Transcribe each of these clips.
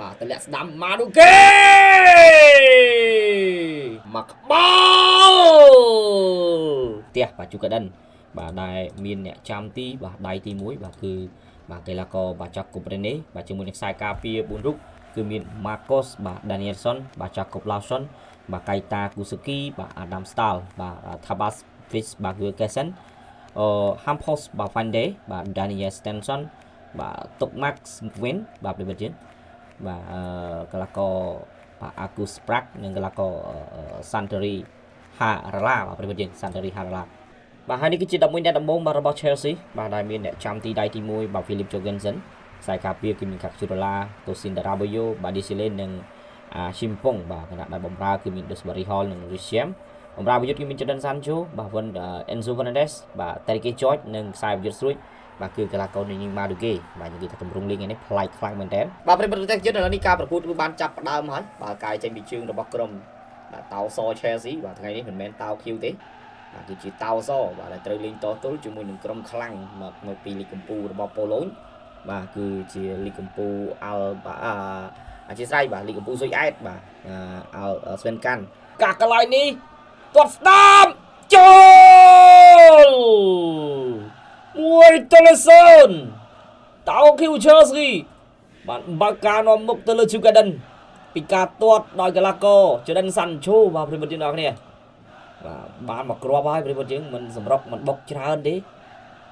បាទតម្លាក់ស្ដាំម៉ានូកេមកក្បោផ្ទះបាទជូកាដិនបាទដែលមានអ្នកចាំទីបាទដៃទី1បាទគឺបាទកីឡាករបាទចាក់កូប្រេណេបាទជាមួយនឹងខ្សែការពារ4រូបគឺមាន Marcos បាទ Danielson បាទ Jacob Lawson បាទ Keita Kusuki បាទ Adam Stahl បាទ Tabas Fish បាទ Wilkerson Hampos បាទ Van de បាទ Daniel Stenson បាទ Tomax Win បាទប្រិយមិត្តយើងបាទកីឡាករបាទ Agus Prak និងកីឡាករ Santeri Harala បាទប្រិយមិត្តយើង Santeri Harala បាទហើយនេះគឺជា11អ្នកដំបូងបាទរបស់ Chelsea បាទដែលមានអ្នកចាំទីដៃទី1បាទ Philip Jorgensen ខ្សែការពារគឺមាន Cachoeira Tosin Daraboyo បាទ Disile និង Chimpong បាទគណៈដែលបម្រើគឺមាន Dewsbury Hall និង Richiem បម្រើប្រយុទ្ធគឺមាន Jadon Sancho បាទ Enzo Fernandez បាទ Terry George និងខ្សែប្រយុទ្ធស្រួយបាទគឺកីឡាករនីម៉ាឌូហ្គេបាទនិយាយថាទម្រង់លេងនេះប្លែកខ្លាំងមែនតើបាទប្រិយមិត្តប្រទេសជាតិឥឡូវនេះការប្រកួតគឺបានចាប់ផ្ដើមហើយបាទកាយចេញពីជើងរបស់ក្រុមបាទតោស Chelsea បាទថ្ងៃនេះមិនមែនតោ Q ទេបាទគឺជាតោសបាទដែលត្រូវលេងតទល់ជាមួយនឹងក្រុមខ្លាំងមកពីលីកកំពូលរបស់ប៉ូឡូញបាទគឺជាលីកកំពូលអាល់បាទអធិស្ឋានបាទលីកកំពូលស៊ុយអែតបាទអាល់ស្វេនកាន់កាកន្លែងនេះទាត់ស្ដាប់ចូល1-0តោ Q Chelsea បានបើកការនាំមុខទៅលើ Jugaden ពីការទាត់ដោយកីឡាករ Jadon Sancho បាទប្រិយមិត្តយើងទាំងអស់គ្នាបាទបានមកគ្រាប់ហើយប្រិយមិត្តយើងមិនសម្រុកមិនបុកច្រើនទេ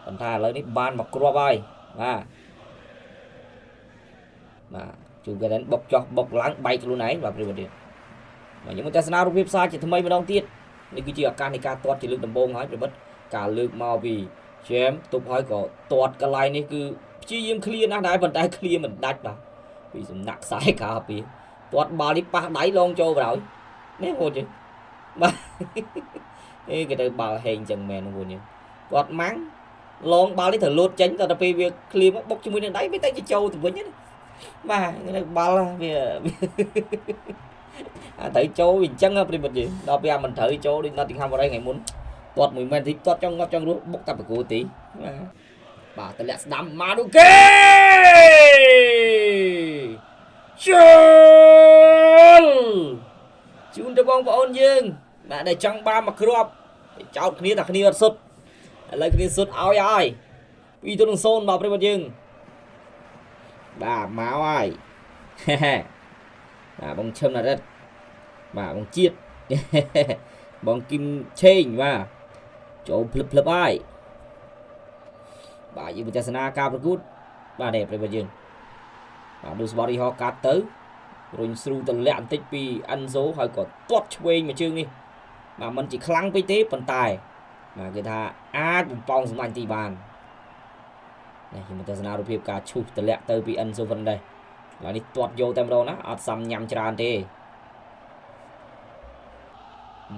ប៉ុន្តែឥឡូវនេះបានមកគ្រាប់ហើយបាទJugaden បុកចោះបុកឡើងបែកខ្លួនឯងបាទប្រិយមិត្តយើងបាទខ្ញុំមកទស្សនារូបភាពផ្សាយជាថ្មីម្ដងទៀតនេះគឺជាឱកាសនៃការទាត់ជាលើកដំបូងហើយប្រិយមិត្តការលើកមកពី James ទប់ហើយក៏ទាត់កន្លែងនេះគឺព្យាយាមឃ្លាណាស់ដែរប៉ុន្តែឃ្លាមិនដាច់បាទពីសំណាក់ខ្សែការពារទាត់បាល់នេះប៉ះដៃឡងចូលក្រោយនេះហូចទេបាទគេទៅបាល់ហេងចឹងមែនហ្នឹងយើងគាត់ម៉ាំងឡងបាល់នេះត្រូវលោតចេញដល់ពេលវាឃ្លាមកបុកជាមួយនឹងដៃវាទៅចូលទៅវិញណាបាទនៅបាល់វាត្រូវចូលវាអញ្ចឹងប្រិមិត្តយើងដល់ពេលមិនត្រូវចូលដូច Nottingham Forest ថ្ងៃមុនទាត់មួយមែនទីទាត់ចង់ងាប់ចង់រស់បុកតែប្រគួតទីបាទតម្លាក់ស្ដាំម៉ានូកេចូលជូនទៅបងប្អូនយើងបាទដែលចង់បានមកគ្រាប់ចោតគ្នាតែគ្នាអត់សុទ្ធឥឡូវគ្នាសុទ្ធឲ្យហើយ2-0បាទប្រិមិត្តយើងបាទមកហើយបាទបងឈឹមណារ៉ិតបាទបងជាតិបងគឹមឆេងបាទចូលភ្លឹបហើយបាទយើងទស្សនាការប្រកួតបាទនេះប្រិយមិត្តយើងបាទដូស្បារីហោកាត់ទៅរុញស្រូវតម្លាក់បន្តិចពីអាន់សូហើយក៏ទាត់ឆ្វេងមួយជើងនេះបាទមិនជាខ្លាំងពេកទេប៉ុន្តែបាទគេថាអាចបំពងសម្លាញ់ទីបាននេះខ្ញុំទស្សនារូបភាពការឈូសតម្លាក់ទៅពីអាន់សូហ្វិនដែរឡើយនេះទាត់យកតែម្ដងណាអត់សាំញ៉ាំច្រើនទេ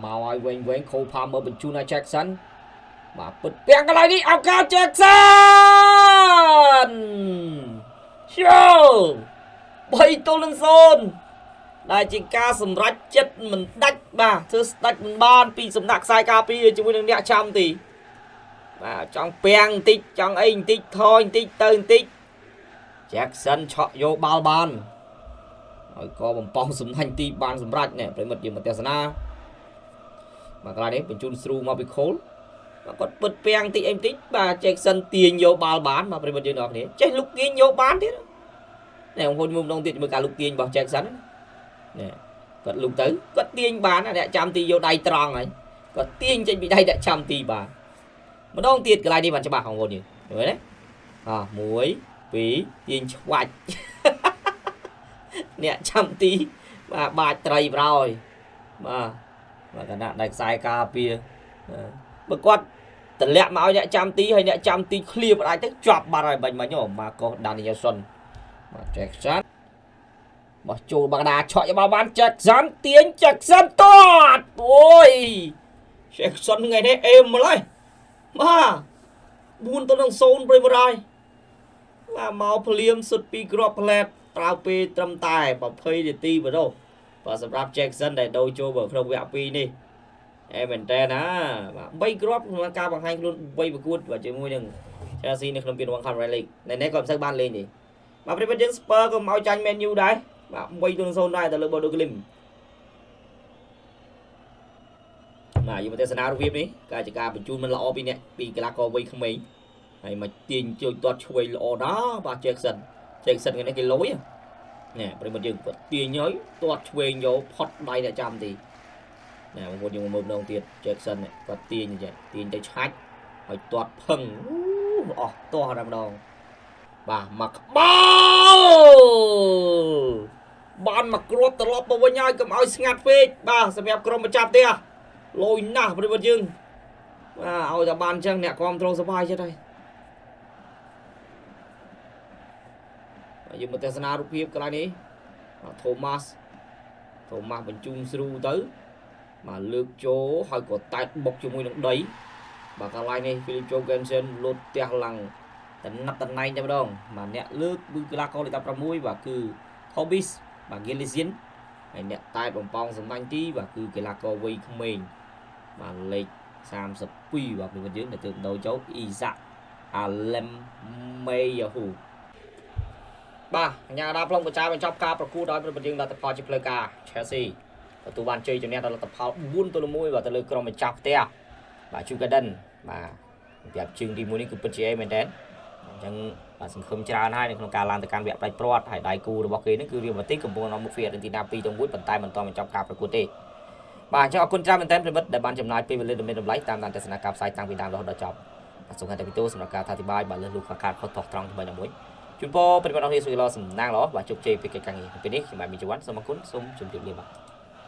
មកឲ្យវិញខូផាមើលបញ្ជូនឲ្យ Jackson បាទពិតពាំងកន្លែងនេះឱកាស Jackson ចូល3-0ដែលជាការសម្រេចចិត្តមិនដាច់បាទធ្វើស្ដាច់មិនបានពីសំណាក់ខ្សែការពារជាមួយនឹងអ្នកចាំទីបាទចង់ពាំងបន្តិចចង់អីបន្តិចថយបន្តិចទៅបន្តិច Jackson ឆក់យកបាល់បានហើយក៏បំពងសំណាញ់ទីបានសម្រេចនេះប្រិមិត្តយើងមកទស្សនាបាទកន្លែងនេះបញ្ជូនស្រូវមកពីខូលបាទគាត់ពិតពាំងបន្តិចអីបន្តិចបាទ Jackson ទាញយកបាល់បានបាទប្រិមិត្តយើងទាំងអស់គ្នាចេះលុកទាញយកបានទៀតនេះបងប្អូនមើលម្ដងទៀតមើលការលុកទាញរបស់ Jackson នេះគាត់លុកទៅគាត់ទាញបានអ្នកចាំទីយកដៃត្រង់ហើយគាត់ទាញចេញពីដៃអ្នកចាំទីបានម្ដងទៀតកន្លែងនេះបានច្បាស់បងប្អូនយើងឃើញទេ1 2ទាញឆ្វាច់អ្នកចាំទីបាទបាច់ត្រីប្រោយបាទគណៈដែលខ្សែការពារបើគាត់តម្លាក់មកឲ្យអ្នកចាំទីហើយអ្នកចាំទីឃ្លៀបអាចទៅជាប់បាត់ហើយបាញ់មិញម៉ាកូស Danielson បាទ Jackson បោះចូលបាក់ដាឆក់យកបាល់បាន Jackson ទាញ Jackson ទាត់អូយ Jackson ថ្ងៃនេះអេមម្ល៉េះបាទ4-0ប្រិមរ៉ាយបាទមកភ្លាមសុទ្ធពីគ្រាប់ផ្លែតប្រើពេលត្រឹមតែ20នាទីប៉ុណ្ណោះបាទសម្រាប់ Jackson ដែលដូរចូលvàoក្នុងវគ្គ2នេះអេមែនតើណាបាទ3គ្រាប់ក្នុងការបង្ហាញខ្លួន3ប្រកួតបាទជាមួយនឹង Chelsea នៅក្នុងពានរង្វាន់ Conference League នៅនេះក៏មិនសូវបានលេងទេបាទប្រិយមិត្តយើង Spurs ក៏មកចាញ់ Man U ដែរ បាទ3-0ដែរទៅលើបូដូក្លីមបាទយើងមកទស្សនារូបភាពនេះការជាការបញ្ជូនមិនល្អពីអ្នកពីកីឡាករវ័យក្មេងហើយមកទាញជួយទាត់ឆ្វេងល្អណាស់បាទ Jackson ថ្ងៃនេះគេលុយនេះប្រិមិត្តយើងគាត់ទាញហើយទាត់ឆ្វេងយកផុតដៃអ្នកចាំទីណែបងប្អូនយើងមើលម្ដងទៀត Jackson គាត់ទាញទៅឆាច់ហើយទាត់ផឹងអស់ទាស់តែម្ដងបាទមកក្បោបានមកគ្រាប់ត្រឡប់មកវិញហើយកុំឲ្យស្ងាត់ពេកបាទសម្រាប់ក្រុមម្ចាស់ផ្ទះលុយណាស់ប្រិមិត្តយើងបាទឲ្យតែបានអញ្ចឹងអ្នកគ្រប់គ្រងសប្បាយចិត្តហើយយើងមកទស្សនារូបភាពកន្លែងនេះ Thomas បញ្ជូនស្រូវទៅបាទលើកចូលហើយក៏តែតបុកជាមួយនឹងដីបាទកន្លែងនេះ Philip Jorgensen លោតផ្ទះឡើងតំណែងតែម្ដងបាទអ្នកលើកគឺកីឡាករលេខ16បាទគឺ Thomas បាទ Gillian ហើយអ្នកតែតបំពងសម្ដាញ់ទីបាទគឺកីឡាករវ័យក្មេងបាទលេខ32បាទពីយើងទៅដូរចូល Isaac Alemmeyahu បាទអញ្ញាដាប្លុងបច្ចាបញ្ចប់ការប្រកួតដោយប្រពន្ធយើងលទ្ធផលជាផ្លូវការ Chelsea ទទួលបានជ័យជំនះដល់លទ្ធផល4-1បាទទៅលើក្រុមម្ចាស់ផ្ទះបាទ Jugaden បាទប្រាប់ជើងទី1នេះគឺពិតជាអីមែនតើអញ្ចឹងបាទសង្ឃឹមច្រើនហើយនៅក្នុងការឡើងទៅកាន់វគ្គផ្ដាច់ព្រាត់ហើយដៃគូរបស់គេនេះគឺរៀលម៉ាឌ្រីតកំពុងនាំមុខ Fiorentina 2-1ប៉ុន្តែមិនទាន់បញ្ចប់ការប្រកួតទេបាទអញ្ចឹងអរគុណច្រើនមែនតើប្រិមិត្តដែលបានចំណាយពេលវេលាដ៏មានតម្លៃតាមដានទស្សនកម្មផ្សាយតាំងពីដើមរហូតដល់ចប់បាទសូមខន្តីពីទោសសម្រាប់ការអធិប្បាយបាទលើសលូកខាតខុសទោះត្រង់ថ្មីណាមួយជូនពរប្រិមិត្តអរគុណសូមជជែកពីកិច្ចការងារពេលនេះខ្ញុំបាទមីចវ៉ាន់សូមអរគុណសូមជម្រាបលាបាទ